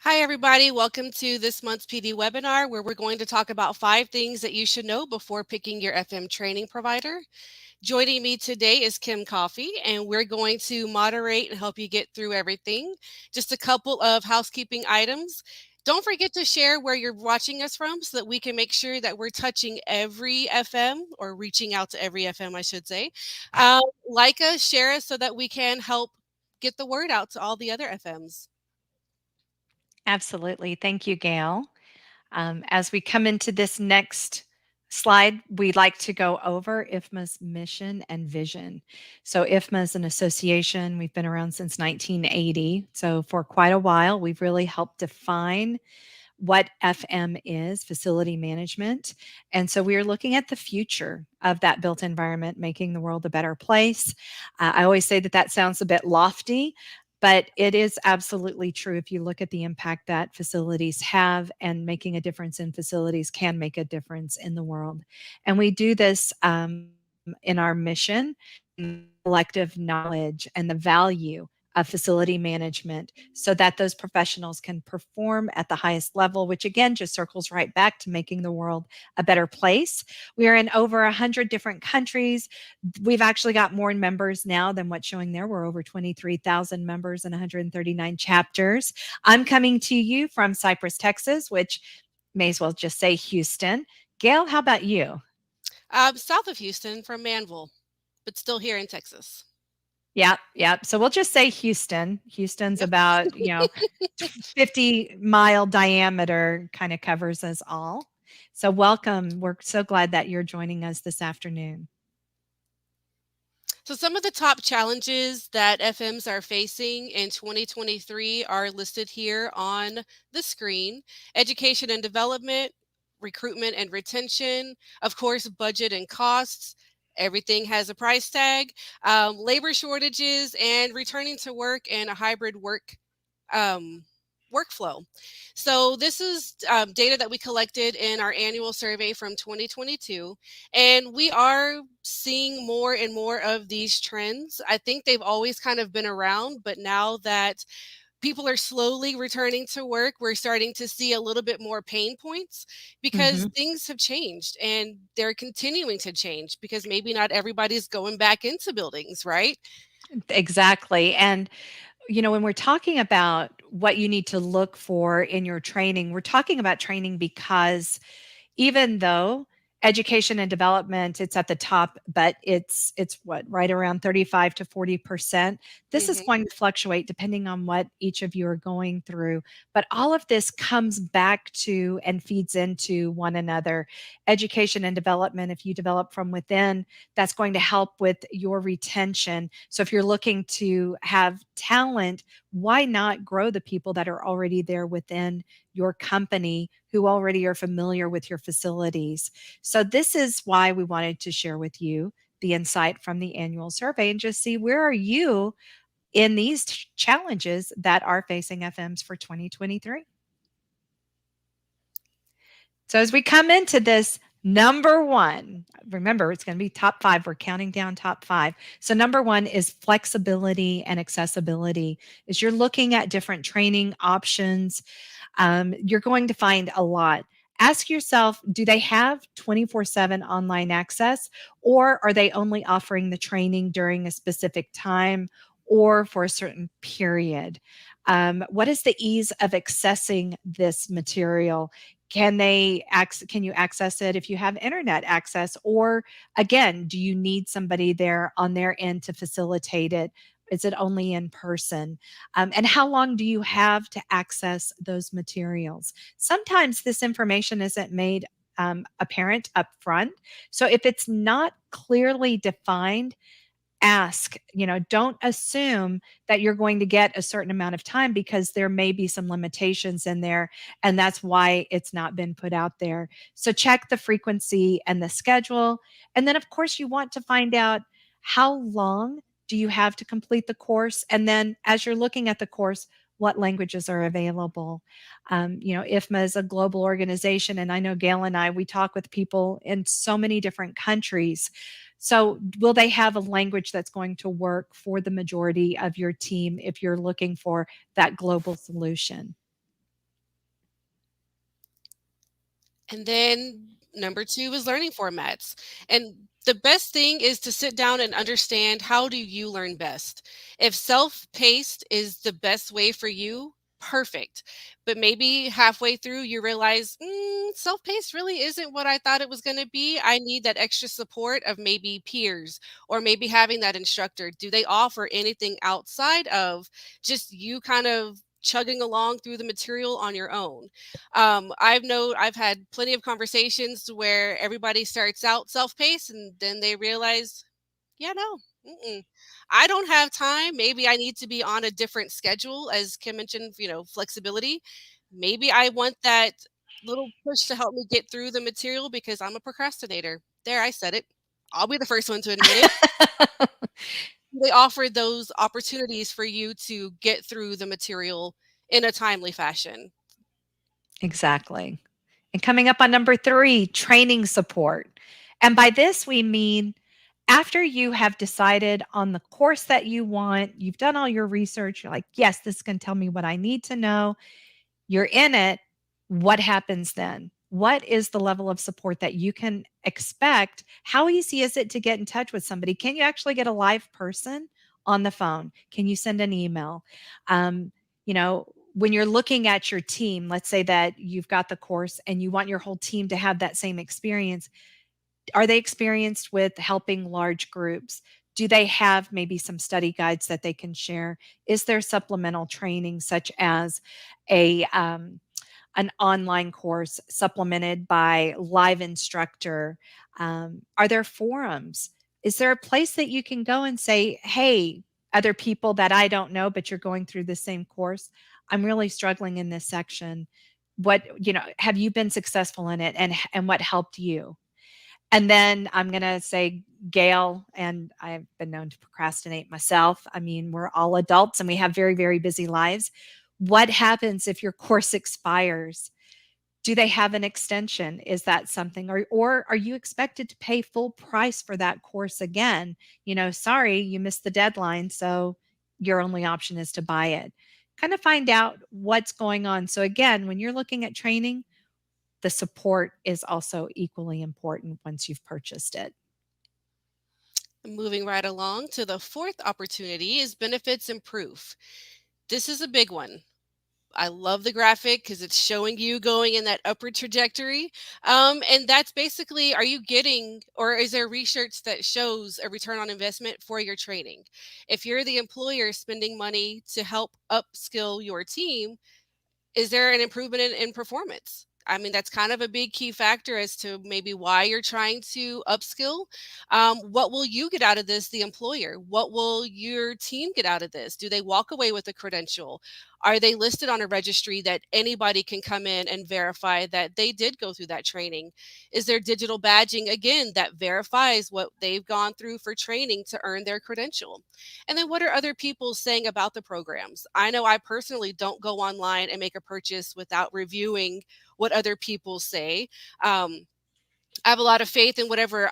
Hi, everybody. Welcome to this month's PD webinar, where we're going to talk about 5 things that you should know before picking your FM training provider. Joining me today is Kim Coffey, and we're going to moderate and help you get through everything. Just a couple of housekeeping items. Don't forget to share where you're watching us from so that we can make sure that we're touching every FM or reaching out to every FM, I should say. Like us, share us so that we can help get the word out to all the other FMs. Absolutely. Thank you, Gail. As we come into this next slide, we'd like to go over IFMA's mission and vision. So, IFMA is an association. We've been around since 1980. So, for quite a while, we've really helped define what FM is, facility management. And so we are looking at the future of that built environment, making the world a better place. I always say that that sounds a bit lofty, but it is absolutely true. If you look at the impact that facilities have, and making a difference in facilities can make a difference in the world. And we do this in our mission, collective knowledge and the value of facility management so that those professionals can perform at the highest level, which again just circles right back to making the world a better place. We are in over 100 different countries. We've actually got more members now than what's showing there. We're over 23,000 members and 139 chapters. I'm coming to you from Cypress, Texas, which may as well just say Houston. Gail, how about you? South of Houston from Manville, but still here in Texas. Yeah, yeah. So we'll just say Houston. Houston's Yep. about, 50-mile diameter, kind of covers us all. So welcome. We're so glad that you're joining us this afternoon. So, some of the top challenges that FMs are facing in 2023 are listed here on the screen: education and development, recruitment and retention, of course, budget and costs. Everything has a price tag, labor shortages, and returning to work in a hybrid um, workflow. So this is data that we collected in our annual survey from 2022, and we are seeing more and more of these trends. I think they've always kind of been around, but now that people are slowly returning to work, we're starting to see a little bit more pain points because Mhm. things have changed and they're continuing to change because maybe not everybody's going back into buildings, right? Exactly. And when we're talking about what you need to look for in your training, we're talking about training because even though education and development, it's at the top, but it's what, right around 35 to 40%. This is Hmm. going to fluctuate depending on what each of you are going through, but all of this comes back to and feeds into one another. Education and development, if you develop from within, that's going to help with your retention. So if you're looking to have talent, why not grow the people that are already there within your company, who already are familiar with your facilities? So, this is why we wanted to share with you the insight from the annual survey and just see, where are you in these challenges that are facing FMs for 2023. So, as we come into this, number one, remember it's going to be top five. We're counting down top five. So, number one is flexibility and accessibility. As you're looking at different training options, you're going to find a lot. Ask yourself, do they have 24/7 online access, or are they only offering the training during a specific time or for a certain period? What is the ease of accessing this material? Can you access it if you have internet access, or again, do you need somebody there on their end to facilitate it? Is it only in person? And how long do you have to access those materials? Sometimes this information isn't made apparent up front. So if it's not clearly defined, ask. Don't assume that you're going to get a certain amount of time, because there may be some limitations in there, and that's why it's not been put out there. So check the frequency and the schedule. And then, of course, you want to find out, how long do you have to complete the course? And then, as you're looking at the course, what languages are available? IFMA is a global organization, and I know Gail and I, we talk with people in so many different countries. So, will they have a language that's going to work for the majority of your team if you're looking for that global solution? And then number 2 is learning formats. And the best thing is to sit down and understand, how do you learn best? If self-paced is the best way for you, perfect. But maybe halfway through you realize, self-paced really isn't what I thought it was going to be. I need that extra support of maybe peers, or maybe having that instructor. Do they offer anything outside of just you kind of chugging along through the material on your own? I've had plenty of conversations where everybody starts out self-paced and then they realize, yeah, no, I don't have time. Maybe I need to be on a different schedule, as Kim mentioned, flexibility. Maybe I want that little push to help me get through the material because I'm a procrastinator. There, I said it. I'll be the first one to admit it. They offer those opportunities for you to get through the material in a timely fashion. Exactly. And coming up on number 3, training support. And by this, we mean after you have decided on the course that you want, you've done all your research, you're like, yes, this can tell me what I need to know. You're in it. What happens then? What is the level of support that you can expect? How easy is it to get in touch with somebody? Can you actually get a live person on the phone? Can you send an email? Um, when you're looking at your team, let's say that you've got the course and you want your whole team to have that same experience. Are they experienced with helping large groups? Do they have maybe some study guides that they can share? Is there supplemental training, such as a an online course supplemented by live instructor? Are there forums? Is there a place that you can go and say, hey, other people that I don't know, but you're going through the same course, I'm really struggling in this section. What, have you been successful in it, and what helped you? And then I'm going to say, Gail, and I've been known to procrastinate myself. I mean, we're all adults and we have very, very busy lives. What happens if your course expires? Do they have an extension? Is that something? Or are you expected to pay full price for that course again? Sorry, you missed the deadline. So your only option is to buy it. Kind of find out what's going on. So, again, when you're looking at training, the support is also equally important once you've purchased it. Moving right along to the fourth opportunity is benefits and proof. This is a big one. I love the graphic because it's showing you going in that upward trajectory. And that's basically, are you getting, or is there research that shows a return on investment for your training? If you're the employer spending money to help upskill your team, is there an improvement in performance? I mean, that's kind of a big key factor as to maybe why you're trying to upskill. What will you get out of this, the employer? What will your team get out of this? Do they walk away with a credential? Are they listed on a registry that anybody can come in and verify that they did go through that training? Is there digital badging, again, that verifies what they've gone through for training to earn their credential? And then what are other people saying about the programs? I know I personally don't go online and make a purchase without reviewing what other people say. I have a lot of faith in whatever,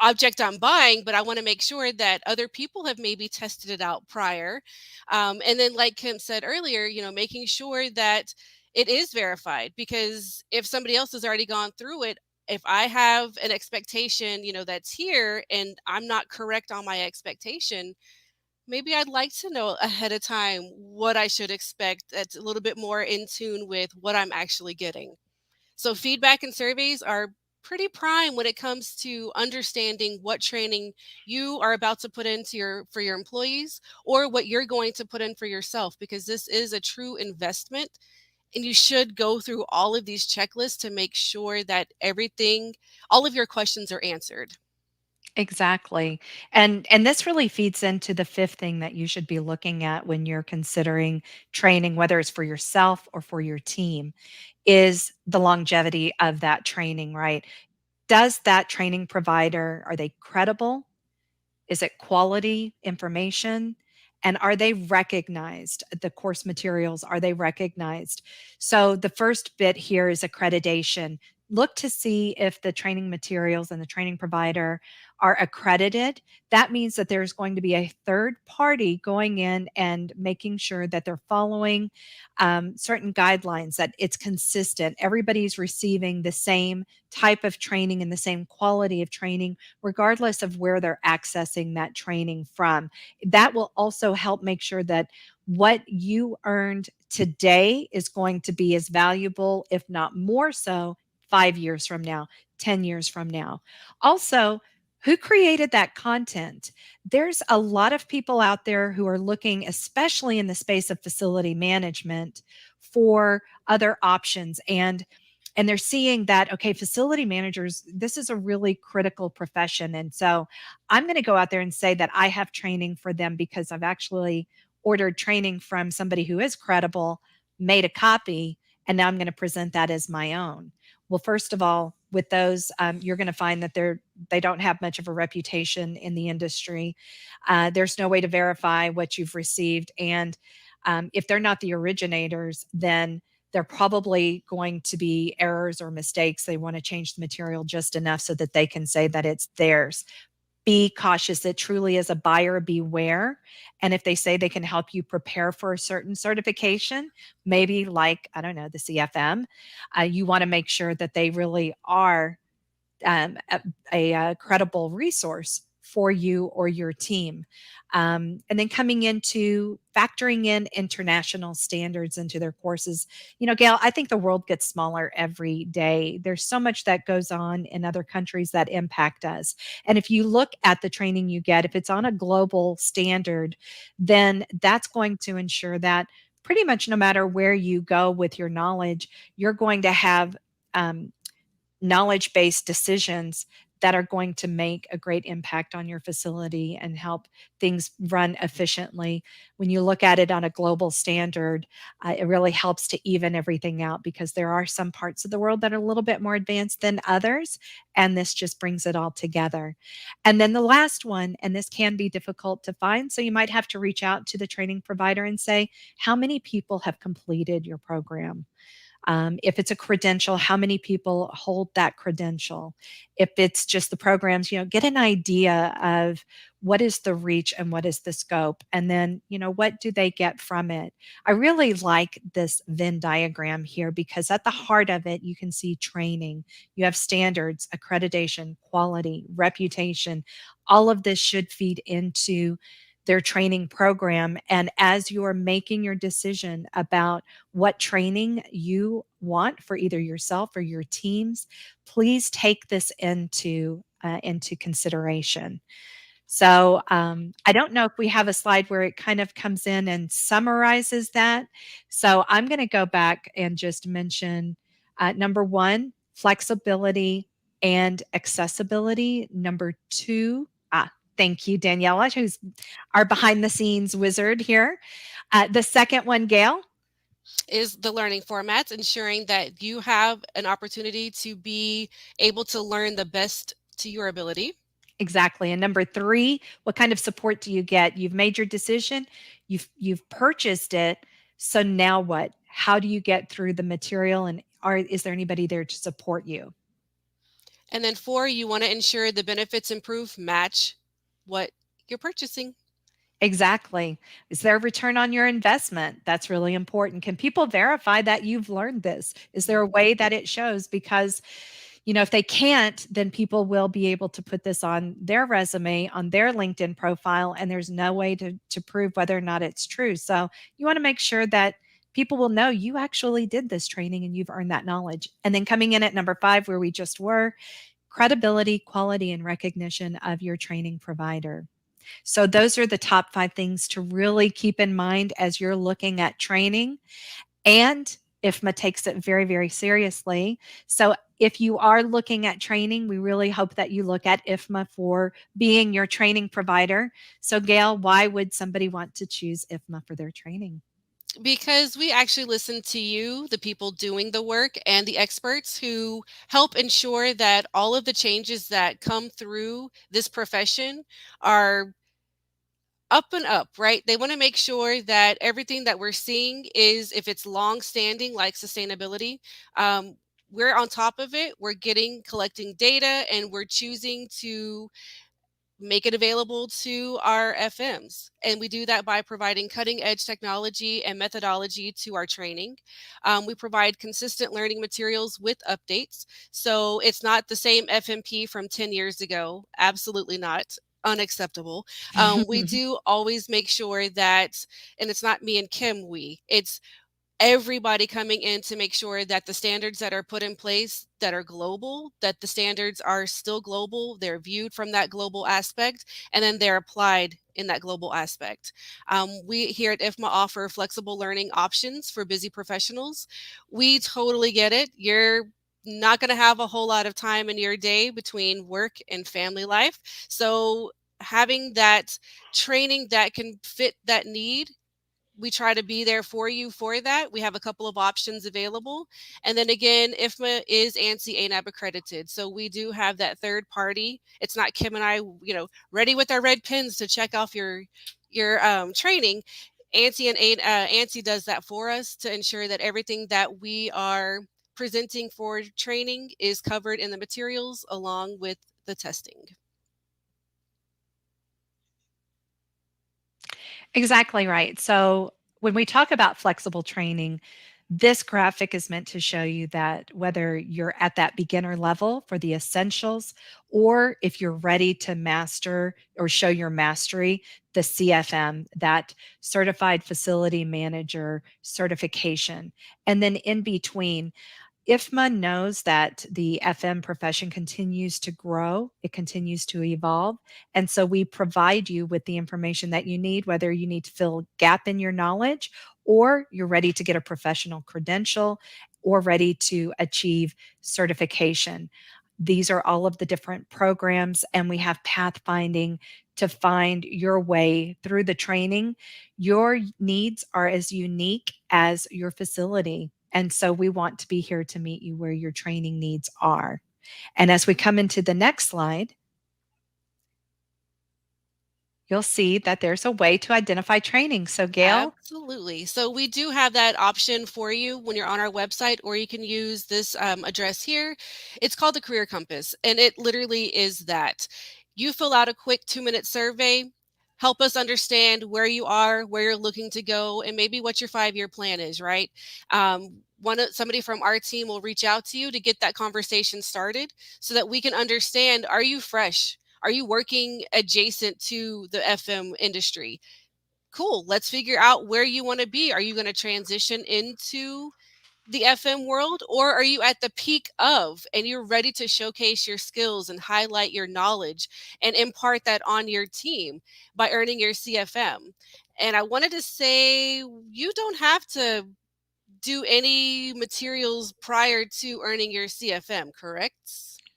object I'm buying, but I want to make sure that other people have maybe tested it out prior. And then, like Kim said earlier, making sure that it is verified, because if somebody else has already gone through it, if I have an expectation, that's here and I'm not correct on my expectation, maybe I'd like to know ahead of time what I should expect that's a little bit more in tune with what I'm actually getting. So feedback and surveys are pretty prime when it comes to understanding what training you are about to put into for your employees, or what you're going to put in for yourself, because this is a true investment, and you should go through all of these checklists to make sure that everything, all of your questions are answered. Exactly. And this really feeds into the fifth thing that you should be looking at when you're considering training, whether it's for yourself or for your team, is the longevity of that training, right? Does that training provider, are they credible? Is it quality information? And are they recognized? The course materials, are they recognized? So the first bit here is accreditation. look to see if the training materials and the training provider are accredited. That means that there's going to be a third party going in and making sure that they're following certain guidelines, that it's consistent. Everybody's receiving the same type of training and the same quality of training, regardless of where they're accessing that training from. That will also help make sure that what you earned today is going to be as valuable, if not more so, 5 years from now, 10 years from now. Also, who created that content? There's a lot of people out there who are looking, especially in the space of facility management, for other options. And they're seeing that, okay, facility managers, this is a really critical profession. And so I'm going to go out there and say that I have training for them because I've actually ordered training from somebody who is credible, made a copy, and now I'm going to present that as my own. Well, first of all, with those, you're going to find that they don't have much of a reputation in the industry. There's no way to verify what you've received, and if they're not the originators, then they're probably going to be errors or mistakes. They want to change the material just enough so that they can say that it's theirs. Be cautious. It truly is a buyer beware. And if they say they can help you prepare for a certain certification, maybe like, I don't know, the CFM, you want to make sure that they really are a credible resource for you or your team. And then coming into factoring in international standards into their courses. You know, Gail, I think the world gets smaller every day. There's so much that goes on in other countries that impact us. And if you look at the training you get, if it's on a global standard, then that's going to ensure that pretty much no matter where you go with your knowledge, you're going to have knowledge based decisions that are going to make a great impact on your facility and help things run efficiently. When you look at it on a global standard, it really helps to even everything out because there are some parts of the world that are a little bit more advanced than others. And this just brings it all together. And then the last one, and this can be difficult to find. So you might have to reach out to the training provider and say, how many people have completed your program? If it's a credential, how many people hold that credential? If it's just the programs, get an idea of what is the reach and what is the scope, and then what do they get from it. I really like this Venn diagram here because at the heart of it you can see training. You have standards, accreditation, quality, reputation. All of this should feed into their training program. And as you are making your decision about what training you want for either yourself or your teams, please take this into consideration. So I don't know if we have a slide where it kind of comes in and summarizes that. So I'm going to go back and just mention number one, flexibility and accessibility. Number two, thank you, Daniela, who's our behind the scenes wizard here. The second one, Gail. Is the learning formats, ensuring that you have an opportunity to be able to learn the best to your ability. Exactly. And number three, what kind of support do you get? You've made your decision, you've purchased it. So now what? How do you get through the material, and is there anybody there to support you? And then four, you want to ensure the benefits improve match what you're purchasing. Exactly. Is there a return on your investment? That's really important. Can people verify that you've learned this? Is there a way that it shows? Because, if they can't, then people will be able to put this on their resume, on their LinkedIn profile, and there's no way to prove whether or not it's true. So you want to make sure that people will know you actually did this training and you've earned that knowledge. And then coming in at number five, where we just were, credibility, quality, and recognition of your training provider. So, those are the top five things to really keep in mind as you're looking at training. And IFMA takes it very, very seriously. So, if you are looking at training, we really hope that you look at IFMA for being your training provider. So, Gail, why would somebody want to choose IFMA for their training? Because we actually listen to you, the people doing the work, and the experts who help ensure that all of the changes that come through this profession are up and up, right? They want to make sure that everything that we're seeing is, if it's long standing, like sustainability, we're on top of it. We're collecting data, and we're choosing to make it available to our FMs. And we do that by providing cutting edge technology and methodology to our training. We provide consistent learning materials with updates. So it's not the same FMP from 10 years ago. Absolutely not. Unacceptable. We do always make sure that, and it's not me and Kim, it's everybody coming in to make sure that the standards that are put in place that are global, that the standards are still global, they're viewed from that global aspect, and then they're applied in that global aspect. We here at IFMA offer flexible learning options for busy professionals. We totally get it. You're not going to have a whole lot of time in your day between work and family life. So having that training that can fit that need, we try to be there for you for that. We have a couple of options available. And then again, IFMA is ANSI ANAB accredited. So we do have that third party. It's not Kim and I, ready with our red pens to check off your training. ANSI does that for us to ensure that everything that we are presenting for training is covered in the materials along with the testing. Exactly right. So when we talk about flexible training, this graphic is meant to show you that whether you're at that beginner level for the essentials, or if you're ready to master or show your mastery, the CFM, that Certified Facility Manager certification. And then in between, IFMA knows that the FM profession continues to grow, it continues to evolve. And so we provide you with the information that you need, whether you need to fill a gap in your knowledge, or you're ready to get a professional credential, or ready to achieve certification. These are all of the different programs, and we have pathfinding to find your way through the training. Your needs are as unique as your facility. And so we want to be here to meet you where your training needs are. And as we come into the next slide, you'll see that there's a way to identify training. So, Gail, Absolutely. So we do have that option for you when you're on our website, or you can use this address here. It's called the Career Compass, and it literally is that. You fill out a quick 2-minute survey, help us understand where you are, where you're looking to go, and maybe what your 5-year plan is, right? Somebody from our team will reach out to you to get that conversation started so that we can understand, are you fresh? Are you working adjacent to the FM industry? Cool, let's figure out where you want to be. Are you going to transition into the FM world, or are you at the peak of and you're ready to showcase your skills and highlight your knowledge and impart that on your team by earning your CFM? And I wanted to say, you don't have to do any materials prior to earning your CFM, correct?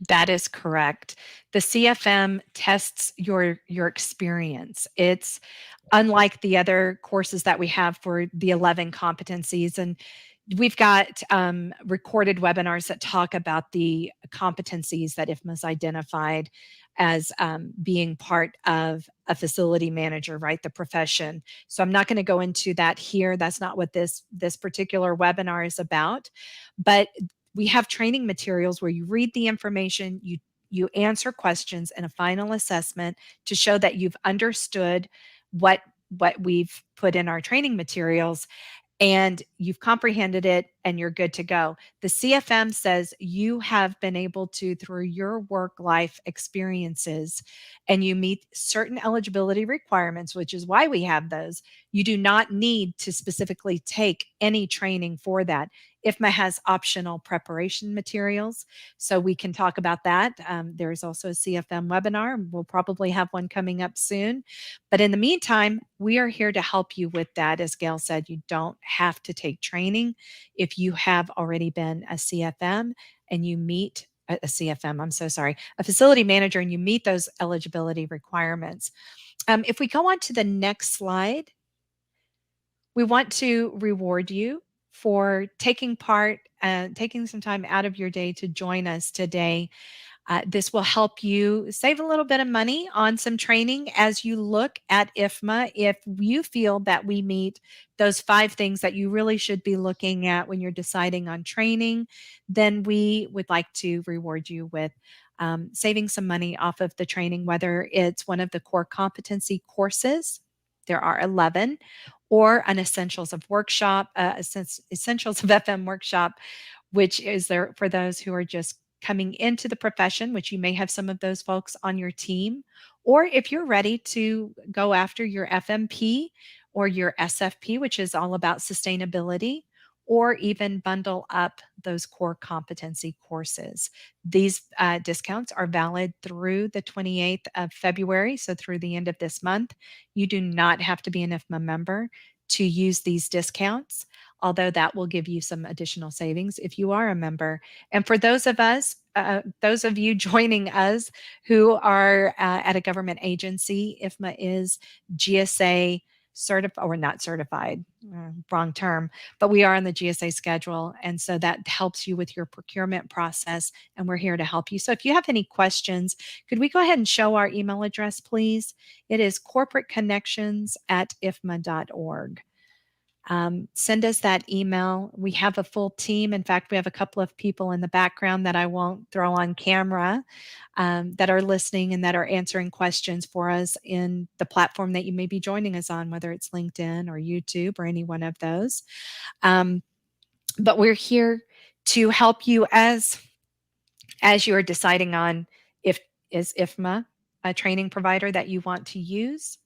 that is correct. The CFM tests your experience. It's unlike the other courses that we have for the 11 competencies. And we've got recorded webinars that talk about the competencies that IFMA's identified as being part of a facility manager, right? The profession. So I'm not going to go into that here. That's not what this particular webinar is about. But we have training materials where you read the information, you answer questions and a final assessment to show that you've understood what what we've put in our training materials, and you've comprehended it and you're good to go. The CFM says you have been able to, through your work life experiences, and you meet certain eligibility requirements, which is why we have those. You do not need to specifically take any training for that. IFMA has optional preparation materials, so we can talk about that. There's also a CFM webinar. We'll probably have one coming up soon. But in the meantime, we are here to help you with that. As Gail said, you don't have to take training if you have already been a CFM and you meet a CFM, I'm so sorry, a facility manager, and you meet those eligibility requirements. If we go on to the next slide, we want to reward you for taking part and taking some time out of your day to join us today. This will help you save a little bit of money on some training as you look at IFMA. If you feel that we meet those 5 things that you really should be looking at when you're deciding on training, then we would like to reward you with saving some money off of the training, whether it's one of the core competency courses. There are 11, or an essentials of workshop, essentials of FM workshop, which is there for those who are just coming into the profession, which you may have some of those folks on your team. Or if you're ready to go after your FMP or your SFP, which is all about sustainability, or even bundle up those core competency courses. These discounts are valid through the 28th of February, so through the end of this month. You do not have to be an IFMA member to use these discounts, although that will give you some additional savings if you are a member. And for those of you joining us who are at a government agency, IFMA is GSA certified, or not certified, wrong term, but we are on the GSA schedule. And so that helps you with your procurement process, and we're here to help you. So if you have any questions, could we go ahead and show our email address, please? It is corporateconnections@ifma.org. Send us that email. We have a full team. In fact, we have a couple of people in the background that I won't throw on camera that are listening and that are answering questions for us in the platform that you may be joining us on, whether it's LinkedIn or YouTube or any one of those. Um, but we're here to help you as you are deciding on if is IFMA a training provider that you want to use,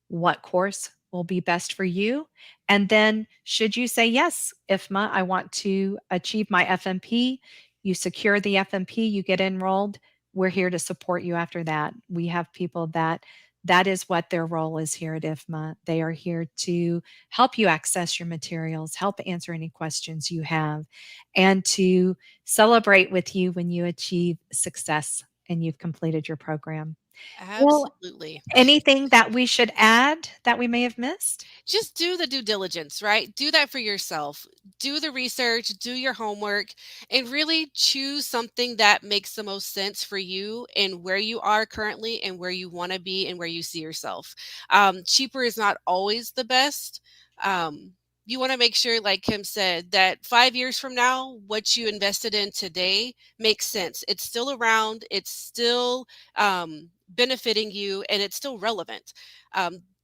what course will be best for you, and then should you say yes, IFMA, I want to achieve my FMP, you secure the FMP, you get enrolled, we're here to support you after that. We have people that is what their role is here at IFMA. They are here to help you access your materials, help answer any questions you have, and to celebrate with you when you achieve success and you've completed your program. Well, Absolutely. anything that we should add that we may have missed? Just do the due diligence, right? Do that for yourself. Do the research, do your homework, and really choose something that makes the most sense for you and where you are currently and where you want to be and where you see yourself. Cheaper is not always the best. You want to make sure, like Kim said, that 5 years from now, what you invested in today makes sense. It's still around, it's still benefiting you, and it's still relevant.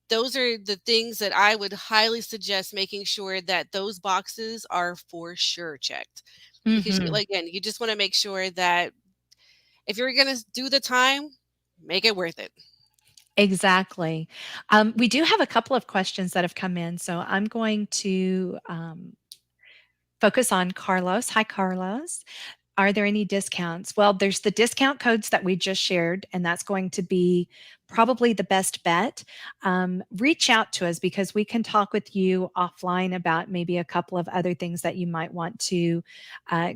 Those are the things that I would highly suggest making sure that those boxes are for sure checked. Because Mhm. like, again, you just want to make sure that if you're going to do the time, make it worth it. Exactly. We do have a couple of questions that have come in, so I'm going to focus on Carlos. Hi, Carlos. Are there any discounts? Well, there's the discount codes that we just shared, and that's going to be probably the best bet. Reach out to us because we can talk with you offline about maybe a couple of other things that you might want to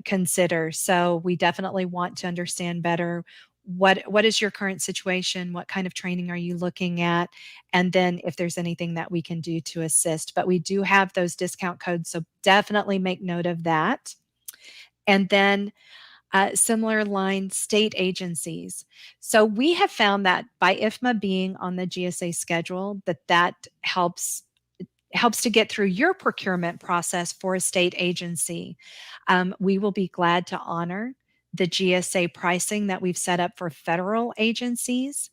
consider. So we definitely want to understand better what is your current situation, what kind of training are you looking at, and then if there's anything that we can do to assist. But we do have those discount codes, so definitely make note of that. And then similar line state agencies. So we have found that by IFMA being on the GSA schedule, that helps to get through your procurement process for a state agency. We will be glad to honor the GSA pricing that we've set up for federal agencies,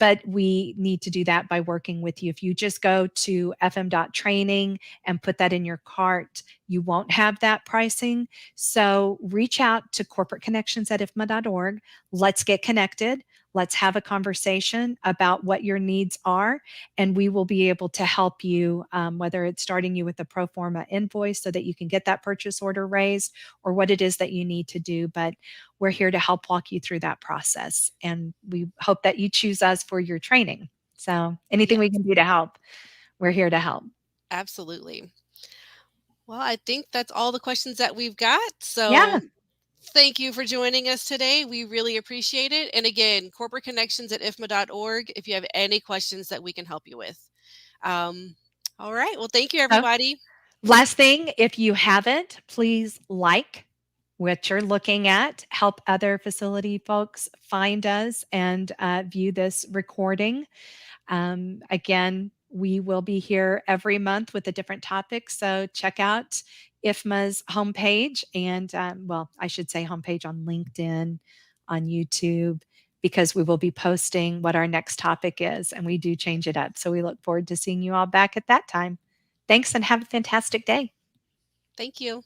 but we need to do that by working with you. If you just go to fm.training and put that in your cart, you won't have that pricing. So reach out to corporateconnections@ifma.org. Let's get connected. Let's have a conversation about what your needs are, and we will be able to help you, whether it's starting you with a pro forma invoice so that you can get that purchase order raised or what it is that you need to do. But we're here to help walk you through that process. And we hope that you choose us for your training. So anything Yeah, we can do to help, we're here to help. absolutely. Well, I think that's all the questions that we've got. Yeah. So thank you for joining us today. We really appreciate it. And again, corporate connections at ifma.org if you have any questions that we can help you with. Um, all right. Well, thank you, So everybody. last thing, if you haven't, please like, what you're looking at, help other facility folks find us and view this recording. Again, we will be here every month with a different topic. So check out IFMA's homepage and, well, I should say homepage on LinkedIn, on YouTube, because we will be posting what our next topic is and we do change it up. So we look forward to seeing you all back at that time. Thanks and have a fantastic day. Thank you.